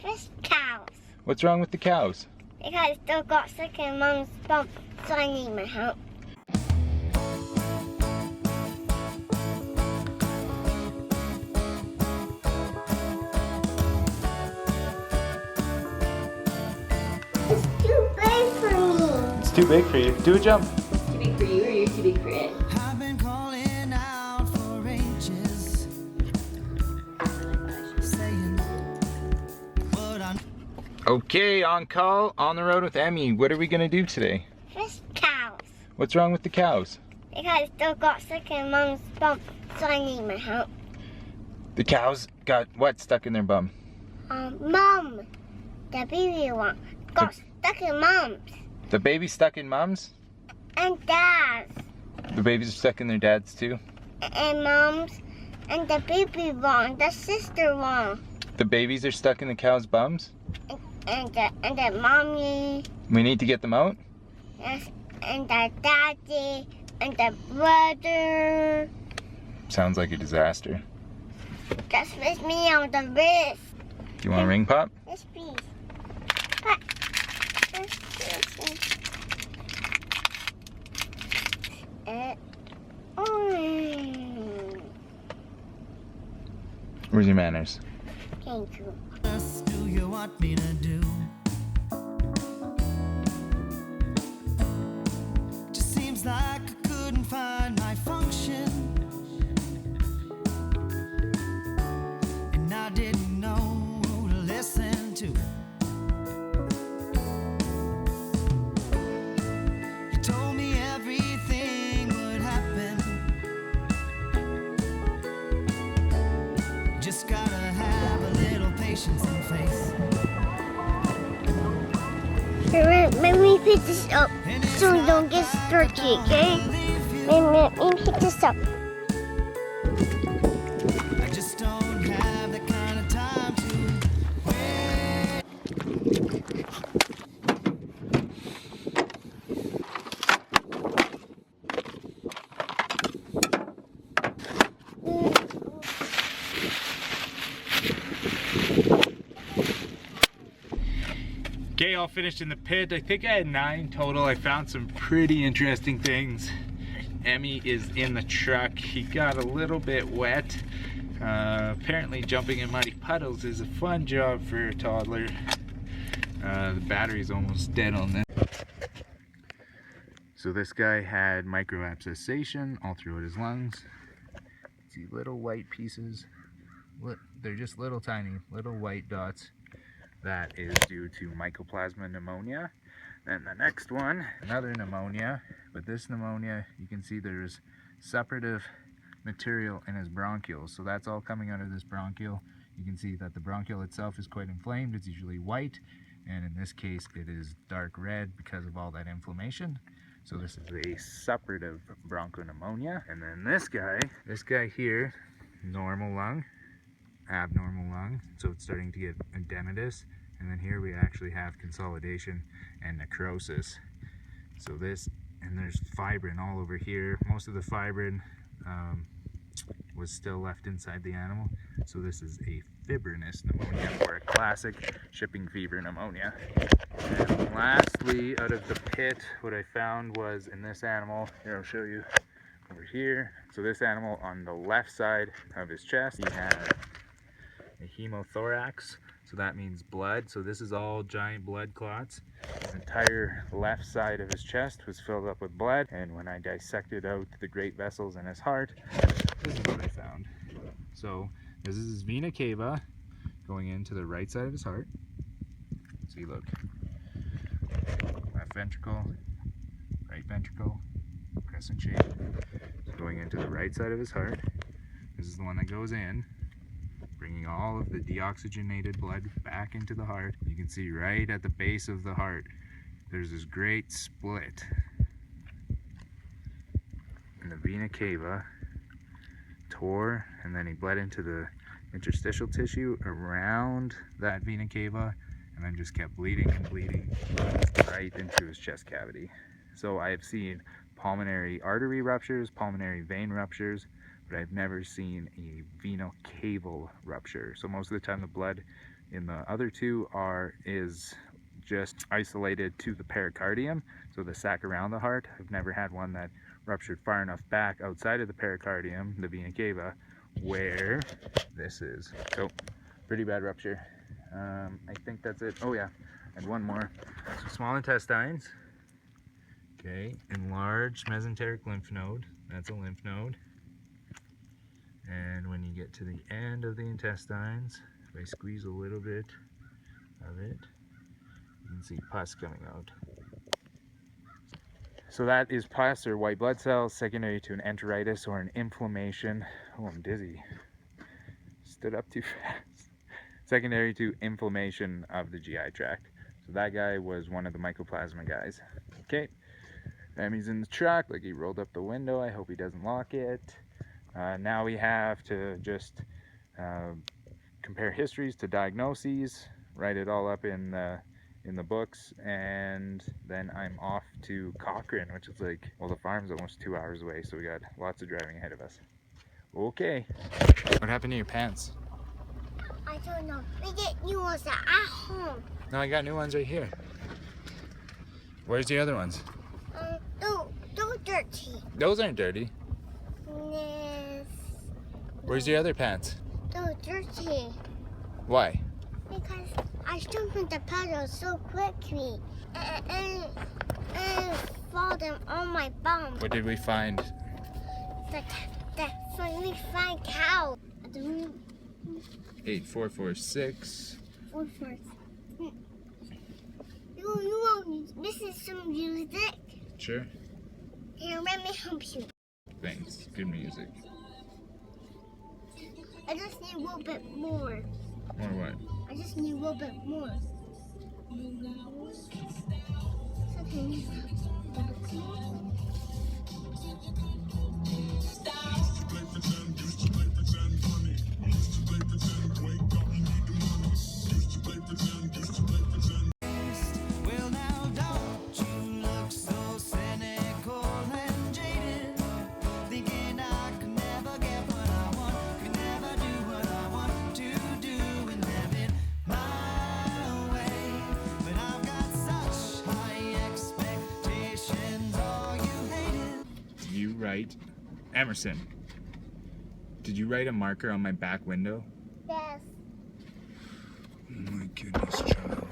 Fish cows. What's wrong with the cows? Because I still got sick in Mom's bump, so I need my help. It's too big for me. It's too big for you. Do a jump. It's too big for you, or you're too big for it. I've been calling out for ages, saying what I'm. Okay, on call, on the road with Emmy. What are we gonna do today? Fish cows. What's wrong with the cows? Because I still got sick in Mom's bump, so I need my help. The cows got what stuck in their bum? Mom, the baby one, got stuck in Mom's The baby's stuck in mom's? and Dad's The babies are stuck in their dad's too? and Mom's and the baby one, the sister one, The babies are stuck in the cows' bums? and the mommy, We need to get them out? yes, and the daddy, and the brother. Sounds like a disaster. Just with me on the wrist. Do you want a ring pop? Yes, please. But, Where's your manners? thank you. What do you want me to do? Just seems like I couldn't find my function, and I didn't know who to listen to. You told me everything would happen. Just gotta have a little patience and faith. Let me pick this up so we don't get starchy, okay? Let me pick this up. I just don't have the kind of time to wait. Okay, all finished in the pit. I think I had 9 total. I found some pretty interesting things. Emmy is in the truck. He got a little bit wet. Apparently jumping in muddy puddles is a fun job for a toddler. The battery's almost dead on this. So this guy had microabscessation all throughout his lungs. See little white pieces. They're just little tiny, little white dots. That is due to mycoplasma pneumonia. Then the next one, another pneumonia, but this pneumonia, you can see there's suppurative material in his bronchioles. So that's all coming out of this bronchiole. You can see that the bronchiole itself is quite inflamed. It's usually white, and in this case it is dark red because of all that inflammation. So this is a suppurative bronchopneumonia. And then this guy here, normal lung, abnormal lung, so it's starting to get edematous, and then here we actually have consolidation and necrosis. So this, and there's fibrin all over here. Most of the fibrin was still left inside the animal, so this is a fibrinous pneumonia, or a classic shipping fever pneumonia. And lastly, out of the pit, what I found was in this animal, here I'll show you over here. So this animal, on the left side of his chest, he had a hemothorax, so that means blood. So this is all giant blood clots. His entire left side of his chest was filled up with blood, and when I dissected out the great vessels in his heart, this is what I found. So this is his vena cava going into the right side of his heart. See, look, left ventricle, right ventricle, crescent shape, going into the right side of his heart. This is the one that goes in, bringing all of the deoxygenated blood back into the heart. You can see right at the base of the heart, there's this great split. And the vena cava tore, and then he bled into the interstitial tissue around that vena cava, and then just kept bleeding and bleeding right into his chest cavity. So I've seen pulmonary artery ruptures, pulmonary vein ruptures, but I've never seen a venocaval rupture. So most of the time the blood and the other two is just isolated to the pericardium, so the sac around the heart. I've never had one that ruptured far enough back outside of the pericardium, the vena cava, where this is. So pretty bad rupture. I think that's it. Oh yeah, and one more. So small intestines. Okay, enlarged mesenteric lymph node. That's a lymph node. And when you get to the end of the intestines, if I squeeze a little bit of it, you can see pus coming out. So that is pus or white blood cells secondary to an enteritis or an inflammation. Oh, I'm dizzy. Stood up too fast. Secondary to inflammation of the GI tract. So that guy was one of the mycoplasma guys. Okay, Emmy's in the truck, like he rolled up the window. I hope he doesn't lock it. Now we have to just compare histories to diagnoses, write it all up in the books, and then I'm off to Cochrane, which is like, well, the farm's almost 2 hours away, so we got lots of driving ahead of us. Okay. What happened to your pants? I don't know. We get new ones at home. No, I got new ones right here. Where's the other ones? Don't dirty. Those aren't dirty. Yes. Where's your other pants? Don't dirty. Why? Because I jumped in the puddles so quickly and fall them on my bum. What did we find? The finally find cow. 8446. You want listen to some music? Sure. Here, let me help you. Thanks. Good music. I just need a little bit more. More what? I just need a little bit more. Well, now don't you look so cynical and jaded, thinking I could never get what I want, could never do what I want to do and have it my way. But I've got such high expectations, all you hated. Did you write, Emerson, did you write a marker on my back window? Yes. Oh my goodness, child.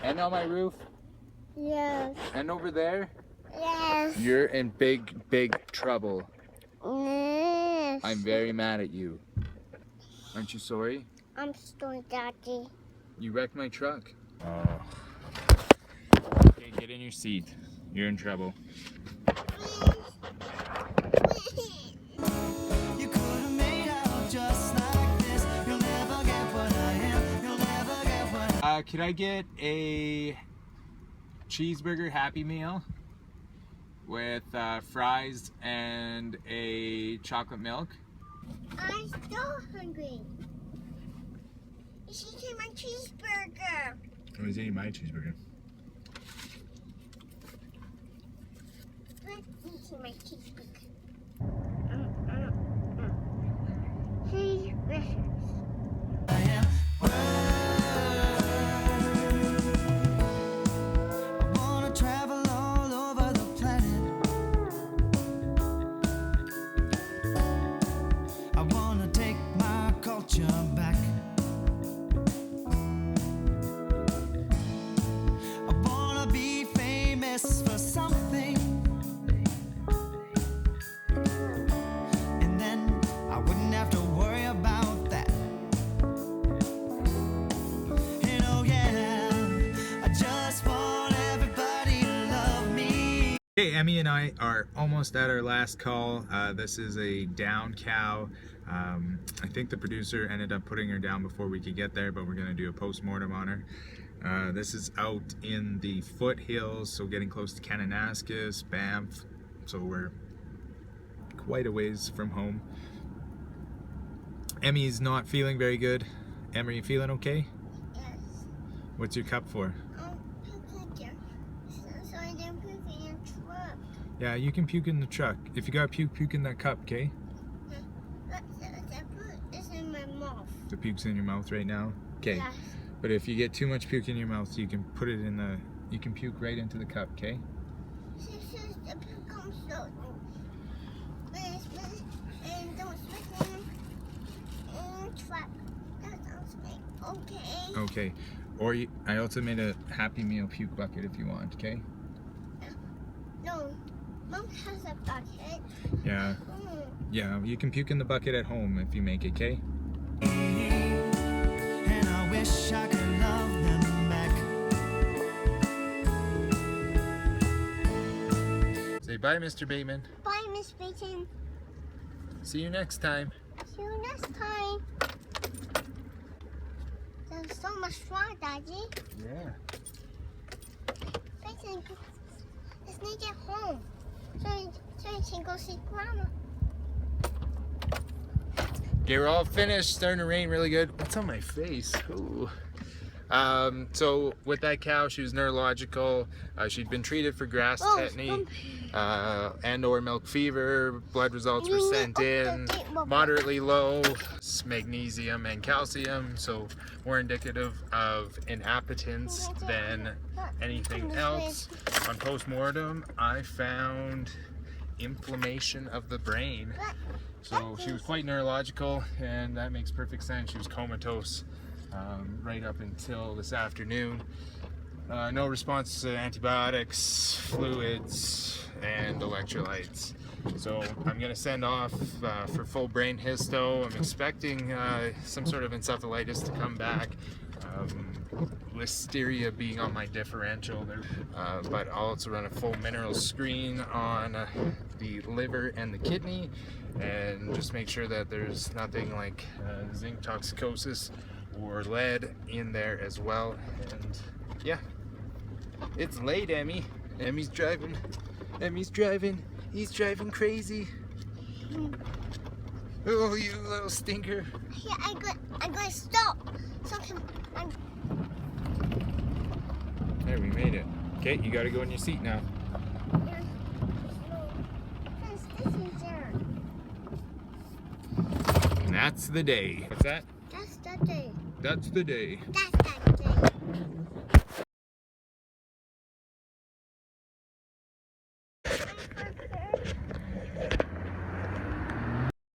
And on my roof? Yes. And over there? Yes. You're in big, big trouble. Yes. I'm very mad at you. Aren't you sorry? I'm sorry, Daddy. You wrecked my truck. Oh. Okay, get in your seat. You're in trouble. You could have made out just like this. You'll never get what I am. You'll never get what Could I get a cheeseburger Happy Meal with fries and a chocolate milk? I'm still hungry. You should eat my cheeseburger. I was eating my cheeseburger. Let's eat my cheeseburger. Cheeseburgers. I am. I wanna travel all over the planet. I wanna take my culture back. I wanna be famous for something. And then I wouldn't have to worry about that. And oh yeah, I just want everybody to love me. Hey, Emmy and I are almost at our last call. This is a down cow. I think the producer ended up putting her down before we could get there, but we're gonna do a post-mortem on her. This is out in the foothills, so getting close to Kananaskis, Banff, so we're quite a ways from home. Emmy's not feeling very good. Emmy, are you feeling okay? Yes. What's your cup for? So I didn't put it in the truck. Yeah, you can puke in the truck. If you gotta puke, puke in that cup, okay? I put this in my The puke's in your mouth right now? Okay. Yes. But if you get too much puke in your mouth, you can put it in the, you can puke right into the cup, okay? The puke comes so. And don't spit in trap. That sounds great. Okay. Okay. Or I also made a Happy Meal puke bucket if you want, okay? No. Mom has a bucket. Yeah. Yeah, you can puke in the bucket at home if you make it, okay? And I wish I could love them back. Say bye, Mr. Bateman. Bye, Miss Baton. See you next time. See you next time. There's so much fun, Daddy. Yeah. Baton, let's need to get home. So you can go see Grandma. Okay, we're all finished. Starting to rain really good. What's on my face? Ooh. So with that cow, she was neurological. She'd been treated for grass tetany and or milk fever. Blood results were sent in moderately low, magnesium and calcium, so more indicative of inhabitants than anything else. On post-mortem, I found inflammation of the brain. So she was quite neurological, and that makes perfect sense. She was comatose right up until this afternoon. No response to antibiotics, fluids, and electrolytes. So I'm gonna send off for full brain histo. I'm expecting some sort of encephalitis to come back. Listeria being on my differential, but I'll also run a full mineral screen on the liver and the kidney, and just make sure that there's nothing like zinc toxicosis or lead in there as well. And yeah, it's late, Emmy. Emmy's driving. He's driving crazy. Oh, you little stinker. Yeah, I'm gonna stop. So There, we made it. Okay, you gotta go in your seat now. And that's the day. What's that? That's the day. That's the day. That's the